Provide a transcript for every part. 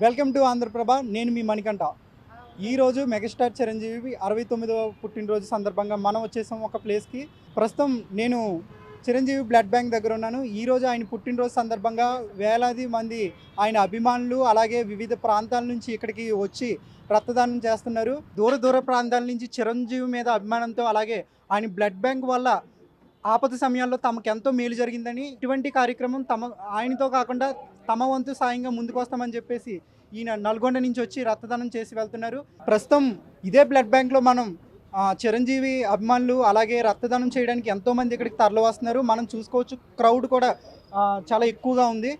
Welcome to Andhraprabha. నేను మీ మణికంఠ. ఈరోజు megastar Chiranjeevi 69వ పుట్టినరోజు సందర్భంగా మనం వచ్చేసాం ఒక ప్లేస్కి. ప్రస్తుతం నేను చిరంజీవి బ్లడ్ బ్యాంక్ దగ్గర ఉన్నాను. ఈరోజు ఆయన పుట్టినరోజు సందర్భంగా వేలాది మంది ఆయన అభిమానులు అలాగే వివిధ ప్రాంతాల నుంచి ఇక్కడికి వచ్చి రక్తదానం చేస్తున్నారు. దూర దూర ప్రాంతాల నుంచి చిరంజీవి మీద అభిమానంతో అలాగే ఆయన బ్లడ్ బ్యాంక్ వల్ల ఆపద సమయాల్లో తమకు ఎంతో మేలు జరిగిందని ఇటువంటి కార్యక్రమం ఆయనతో కాకుండా తమ వంతు సాయంగా ముందుకు వస్తామని చెప్పేసి ఈయన నల్గొండ నుంచి వచ్చి రక్తదానం చేసి వెళ్తున్నారు. ప్రస్తుతం ఇదే బ్లడ్ బ్యాంక్లో మనం చిరంజీవి అభిమానులు అలాగే రక్తదానం చేయడానికి ఎంతోమంది ఇక్కడికి తరలి వస్తున్నారు. మనం చూసుకోవచ్చు, క్రౌడ్ కూడా చాలా ఎక్కువగా ఉంది.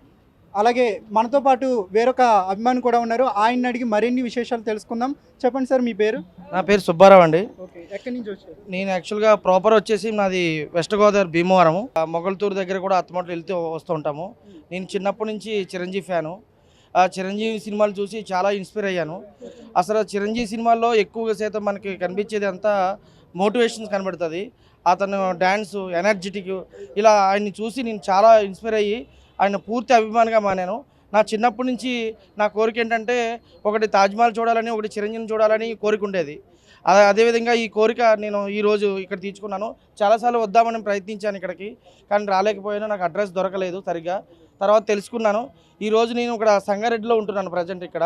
అలాగే మనతో పాటు వేరొక అభిమాని కూడా ఉన్నారు. ఆయన అడిగి మరిన్ని విశేషాలు తెలుసుకుందాం. చెప్పండి సార్, మీ పేరు? నా పేరు సుబ్బారావు అండి. ఓకే, ఎక్కడి నుంచి వచ్చారు? నేను యాక్చువల్గా ప్రాపర్ వచ్చేసి నాది వెస్ట్ గోదావరి భీమవరము. మొగల్తూరు దగ్గర కూడా అత్తమాటలు వెళ్తూ వస్తూ ఉంటాము. నేను చిన్నప్పటి నుంచి చిరంజీవి ఫ్యాను. చిరంజీవి సినిమాలు చూసి చాలా ఇన్స్పైర్ అయ్యాను. అసలు చిరంజీవి సినిమాల్లో ఎక్కువగా శాతం మనకి కనిపించేది అంతా మోటివేషన్స్ కనబడుతుంది. అతను డ్యాన్సు, ఎనర్జెటిక్, ఇలా ఆయన్ని చూసి నేను చాలా ఇన్స్పైర్ అయ్యి ఆయన పూర్తి అభిమానిగా మానాను. నా చిన్నప్పటి నుంచి నా కోరిక ఏంటంటే ఒకటి తాజ్మహల్ చూడాలని, ఒకటి చిరంజీవిని చూడాలని కోరిక ఉండేది. అదేవిధంగా ఈ కోరిక నేను ఈరోజు ఇక్కడ తీర్చుకున్నాను. చాలాసార్లు వద్దామని ప్రయత్నించాను ఇక్కడికి, కానీ రాలేకపోయాను. నాకు అడ్రస్ దొరకలేదు సరిగ్గా. తర్వాత తెలుసుకున్నాను. ఈరోజు నేను ఇక్కడ సంగారెడ్డిలో ఉంటున్నాను ప్రజెంట్ ఇక్కడ.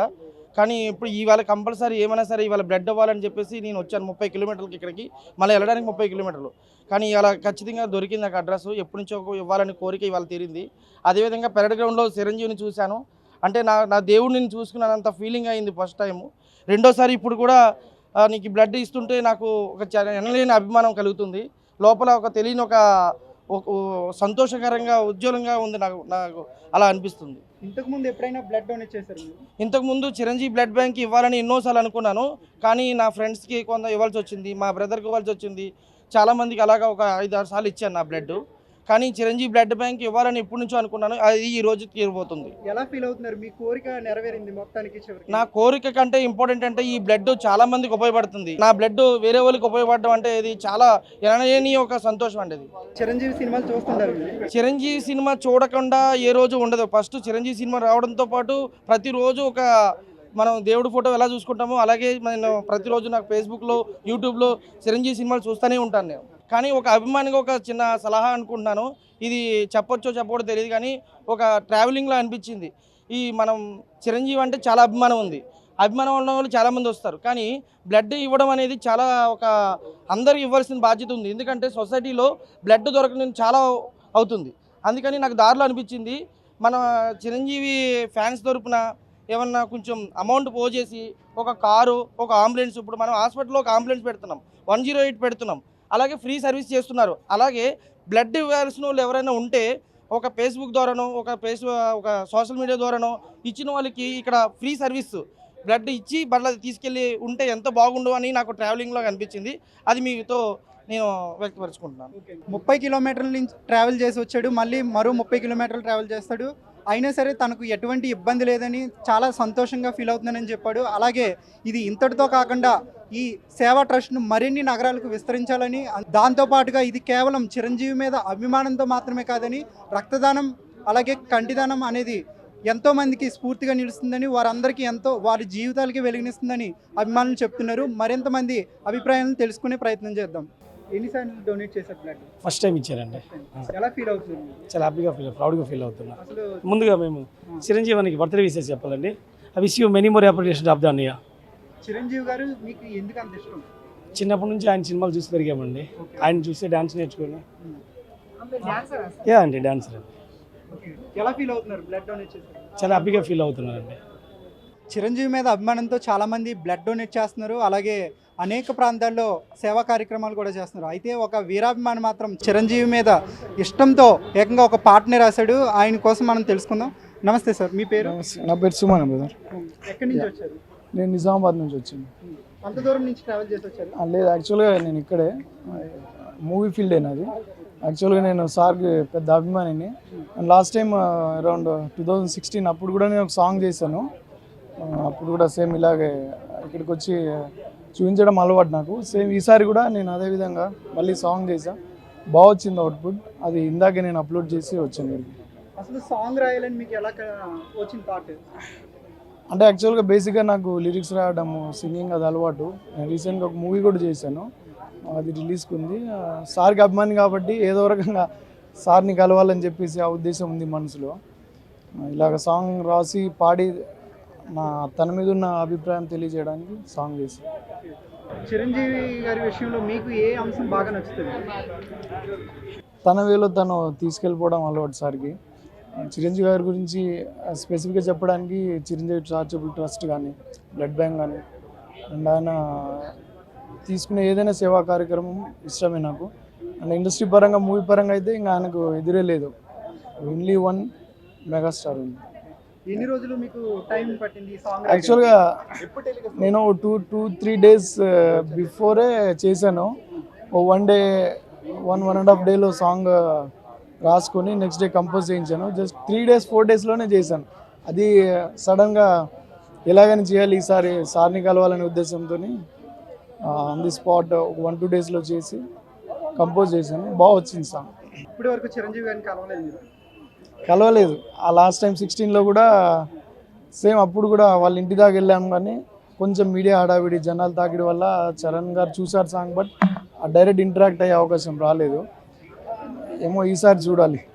కానీ ఇప్పుడు ఇవాళ కంపల్సరీ ఏమైనా సరే ఇవాళ బ్లడ్ అవ్వాలని చెప్పేసి నేను వచ్చాను 30 కిలోమీటర్లకి ఇక్కడికి, మళ్ళీ వెళ్ళడానికి 30 కిలోమీటర్లు. కానీ ఇలా ఖచ్చితంగా దొరికింది నాకు అడ్రస్. ఎప్పటి నుంచో ఇవ్వాలని కోరిక ఇవాళ తీరింది. అదేవిధంగా పెరడ్ గ్రౌండ్లో చిరంజీవిని చూశాను. అంటే నా దేవుడిని చూసుకున్నంత ఫీలింగ్ అయింది ఫస్ట్ టైము. రెండోసారి ఇప్పుడు కూడా నీకు బ్లడ్ ఇస్తుంటే నాకు ఒక ఎనలేని అభిమానం కలుగుతుంది. లోపల ఒక తెలియని ఒక సంతోషకరంగా ఉజ్వలంగా ఉంది. నాకు అలా అనిపిస్తుంది. ఇంతకుముందు ఎప్పుడైనా బ్లడ్ డొనేట్ చేశారు? ఇంతకుముందు చిరంజీవి బ్లడ్ బ్యాంక్ ఇవ్వాలని ఎన్నోసార్లు అనుకున్నాను, కానీ నా ఫ్రెండ్స్కి కొంత ఇవ్వాల్సి వచ్చింది, మా బ్రదర్కి ఇవ్వాల్సి వచ్చింది. చాలామందికి అలాగా ఒక 5-6 సార్లు ఇచ్చాను నా బ్లడ్. కానీ చిరంజీవి బ్లడ్ బ్యాంక్ ఇవ్వాలని ఎప్పటి నుంచో అనుకున్నాను. అది ఈ రోజు తీరబోతుంది. ఎలా ఫీల్ అవుతున్నారు? మీ కోరిక నెరవేరింది మొత్తానికి చివరికి? నా కోరిక కంటే ఇంపార్టెంట్ అంటే ఈ బ్లడ్ చాలా మందికి ఉపయోగపడుతుంది. నా బ్లడ్ వేరే వాళ్ళకి ఉపయోగపడడం అంటే ఇది చాలా ఎనలేని ఒక సంతోషం అండి. అది చిరంజీవి సినిమాలు చూస్తుంటారు? చిరంజీవి సినిమా చూడకుండా ఏ రోజు ఉండదు. ఫస్ట్ చిరంజీవి సినిమా రావడంతో పాటు ప్రతిరోజు ఒక మనం దేవుడి ఫోటో ఎలా చూసుకుంటామో అలాగే నేను ప్రతిరోజు నాకు ఫేస్బుక్లో, యూట్యూబ్లో చిరంజీవి సినిమాలు చూస్తూనే ఉంటాను నేను. కానీ ఒక అభిమానిగా ఒక చిన్న సలహా అనుకుంటున్నాను. ఇది చెప్పొచ్చో చెప్పకూడదో తెలియదు, కానీ ఒక ట్రావెలింగ్లో అనిపించింది. మనం చిరంజీవి అంటే చాలా అభిమానం ఉంది. అభిమానం ఉన్న వాళ్ళు చాలామంది వస్తారు, కానీ బ్లడ్ ఇవ్వడం అనేది చాలా ఒక అందరికి ఇవ్వాల్సిన బాధ్యత ఉంది. ఎందుకంటే సొసైటీలో బ్లడ్ దొరకని చాలా అవుతుంది. అందుకని నాకు దారిలో అనిపించింది మన చిరంజీవి ఫ్యాన్స్ తరపున ఏమన్నా కొంచెం అమౌంట్ పో చేసి ఒక కారు, ఒక అంబులెన్స్, ఇప్పుడు మనం హాస్పిటల్లో ఒక అంబులెన్స్ పెడుతున్నాం, 108 పెడుతున్నాం, అలాగే ఫ్రీ సర్వీస్ చేస్తున్నారు. అలాగే బ్లడ్ ఇవ్వాల్సిన వాళ్ళు ఎవరైనా ఉంటే ఒక ఫేస్బుక్ ద్వారానో ఒక సోషల్ మీడియా ద్వారానో ఇచ్చిన వాళ్ళకి ఇక్కడ ఫ్రీ సర్వీస్ బ్లడ్ ఇచ్చి మళ్ళీ తీసుకెళ్ళి ఉంటే ఎంత బాగుండు అని నాకు ట్రావెలింగ్లో అనిపించింది. అది మీతో నేను వ్యక్తపరుచుకుంటున్నాను. 30 కిలోమీటర్ల నుంచి ట్రావెల్ చేసి వచ్చాడు, మళ్ళీ మరో 30 కిలోమీటర్లు ట్రావెల్ చేస్తాడు. అయినా సరే తనకు ఎటువంటి ఇబ్బంది లేదని చాలా సంతోషంగా ఫీల్ అవుతున్నానని చెప్పాడు. అలాగే ఇది ఇంతటితో కాకుండా ఈ సేవా ట్రస్ట్ను మరిన్ని నగరాలకు విస్తరించాలని, దాంతోపాటుగా ఇది కేవలం చిరంజీవి మీద అభిమానంతో మాత్రమే కాదని రక్తదానం అలాగే కంటిదానం అనేది ఎంతోమందికి స్ఫూర్తిగా నిలుస్తుందని, వారందరికీ ఎంతో వారి జీవితాలకి వెలుగునిస్తుందని అభిమానులు చెప్తున్నారు. మరింతమంది అభిప్రాయాలను తెలుసుకునే ప్రయత్నం చేద్దాం. ఎన్నిసార్లు డొనేట్ చేశారు బ్లడ్? ఫస్ట్ టైం ఇచ్చారండి. ఎలా ఫీల్ అవుతుంది? చాలా హ్యాపీగా ప్రౌడ్గా ఫీల్ అవుతున్నా. ముందుగా మేము చిరంజీవానికి బర్త్డే విషెస్ చెప్పాలండి. I wish you many more appreciation of the అన్నయ్య. చిరంజీవి గారు మీకు ఎందుకు అంత ఇష్టం? చిన్నప్పటి నుంచి ఆయన సినిమాలు చూసి పెరిగామండి. ఆయన చూసి డాన్స్ నేర్చుకుని అండి డాన్సర్ అండి. ఎలా ఫీల్ అవుతున్నారు బ్లడ్ డొనేట్ చేశారు? చాలా హ్యాపీగా ఫీల్ అవుతున్నారండి. చిరంజీవి మీద అభిమానంతో చాలామంది బ్లడ్ డొనేట్ చేస్తున్నారు. అలాగే అనేక ప్రాంతాల్లో సేవా కార్యక్రమాలు కూడా చేస్తున్నారు. అయితే ఒక వీరాభిమాని మాత్రం చిరంజీవి మీద ఇష్టంతో ఏకంగా ఒక పాటనే రాశాడు. ఆయన కోసం మనం తెలుసుకుందాం. నమస్తే సార్, మీ పేరు? నా పేరు సుమన్ బ్రదర్. ఎక్కడి నుంచి వచ్చారు? నేను నిజామాబాద్ నుంచి వచ్చాను. అంత దూరం నుంచి ట్రావెల్ చేసి వచ్చారు? లేదు, యాక్చువల్గా నేను ఇక్కడే మూవీ ఫీల్డ్ అయినది. యాక్చువల్గా నేను సార్కి పెద్ద అభిమానిని. లాస్ట్ టైం అరౌండ్ 2016 అప్పుడు కూడా నేను ఒక సాంగ్ చేశాను. అప్పుడు కూడా సేమ్ ఇలాగే ఇక్కడికి వచ్చి చూపించడం అలవాటు నాకు. సేమ్ ఈసారి కూడా నేను అదేవిధంగా మళ్ళీ సాంగ్ చేశాను. బాగా వచ్చింది అవుట్పుట్. అది ఇందాకే నేను అప్లోడ్ చేసి వచ్చాను. అసలు సాంగ్ రాయాలని మీకు ఎలా వచ్చింది థాట్? అంటే యాక్చువల్గా బేసిక్గా నాకు లిరిక్స్ రాయడము సింగింగ్ అది అలవాటు. నేను రీసెంట్గా ఒక మూవీ కూడా చేశాను, అది రిలీజ్కి ఉంది. సార్కి అభిమాని కాబట్టి ఏదో రకంగా సార్ని కలవాలని చెప్పేసి ఆ ఉద్దేశం ఉంది మనసులో. ఇలాగ సాంగ్ రాసి పాడి తన మీద ఉన్న అభిప్రాయం తెలియజేయడానికి సాంగ్ చేశాను. చిరంజీవి గారి విషయంలో మీకు ఏ అంశం బాగా నచ్చుతుంది? తన వేలో తను తీసుకెళ్ళిపోవడం అలవాటు సార్కి. చిరంజీవి గారి గురించి స్పెసిఫిక్గా చెప్పడానికి చిరంజీవి చారిటబుల్ ట్రస్ట్ కానీ, బ్లడ్ బ్యాంక్ కానీ, అండ్ ఆయన తీసుకునే ఏదైనా సేవా కార్యక్రమం ఇష్టమే నాకు. అండ్ ఇండస్ట్రీ పరంగా, మూవీ పరంగా అయితే ఇంకా ఆయనకు ఎదురే లేదు. ఓన్లీ వన్ మెగాస్టార్ ఉంది. ఎన్ని రోజులు మీకు టైం పట్టింది సాంగ్? యాక్చువల్గా నేను 2-3 days బిఫోరే చేశాను. ఓ 1 day 1.5 డేలో సాంగ్ రాసుకొని నెక్స్ట్ డే కంపోజ్ చేయించాను. జస్ట్ 3 days 4 daysలోనే చేశాను. అది సడన్గా ఎలాగని చేయాలి ఈసారి సార్ని కలవాలనే ఉద్దేశంతో ఆన్ ది స్పాట్ 1-2 daysలో చేసి కంపోజ్ చేశాను. బాగా వచ్చింది సాంగ్. ఇప్పటి వరకు చిరంజీవి గారిని కలవలేదు మీరు? కలవలేదు. ఆ లాస్ట్ టైం 16లో కూడా సేమ్, అప్పుడు కూడా వాళ్ళ ఇంటి దాకా వెళ్ళాము కానీ కొంచెం మీడియా హడావిడి జనాలు తాకిడి వల్ల చరణ్ గారు చూసారు సాంగ్, బట్ డైరెక్ట్ ఇంటరాక్ట్ అయ్యే అవకాశం రాలేదు. ఏమో ఈసారి చూడాలి.